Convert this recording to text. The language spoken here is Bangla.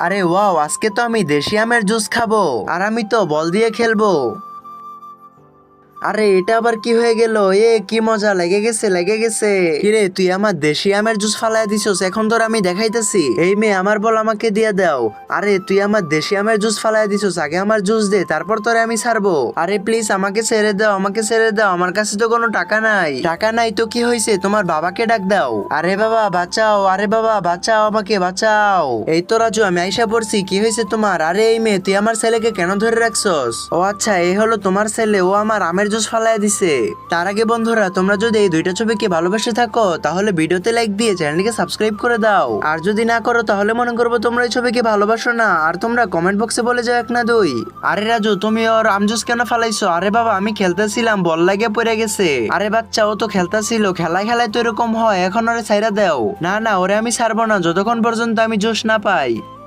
আরে ওয়াও, আজকে তো আমি দেশি আমের জুস খাবো, আর আমি তো বল দিয়ে খেলবো। আরে এটা আবার কি হয়ে গেল? কি মজা, লেগে গেছে। কিরে, তুই আমার দেশি আমের জুস ফালাই দিছস, এখন তোর আমি দেখাইতেছি। এই মেয়ে, আমার বল আমাকে দিয়ে দাও। আরে তুই আমার দেশি আমের জুস ফালাই দিছস, আগে আমার জুস দে, তারপর তোরে আমি ছাড়বো। আরে প্লিজ আমাকে ছেড়ে দাও, আমাকে ছেড়ে দাও, আমার কাছে তো কোনো টাকা নাই। টাকা নাই তো কি হয়েছে, তোমার বাবাকে ডাক দাও। আরে বাবা বাঁচাও, আরে বাবা বাঁচাও, আমাকে বাঁচাও। এই তো রাজু, আমি আইসা পড়ছি, কি হয়েছে তোমার? আরে এই মেয়ে, তুই আমার ছেলেকে কেন ধরে রাখছস? ও আচ্ছা, এই হলো তোমার ছেলে, ও আমার আমের জুস ফালাই দিছে। তার আগে বন্ধুরা, তোমরা যদি এই দুইটা ছবিকে ভালোবেসে থাকো তাহলে ভিডিওতে লাইক দিয়ে চ্যানেলকে সাবস্ক্রাইব করে দাও, আর যদি না করো তাহলে মনে করবো তোমরা এই ছবিকে ভালোবাসো না। আর তোমরা কমেন্ট বক্সে বলে যাও এক না দুই। আরে রাজু, তুমি ওর আম জুস কেন ফালাইছো? আরে বাবা, আমি খেলতেছিলাম, বল লাগে পড়ে গেছে। আরে বাচ্চা, ও তো খেলতেছিল, খেলায় খেলায় তো এরকম হয়, এখন ওরে ছাইরা দাও। না না, ওরে আমি ছাড়বো না যতক্ষণ পর্যন্ত আমি জুস না পাই।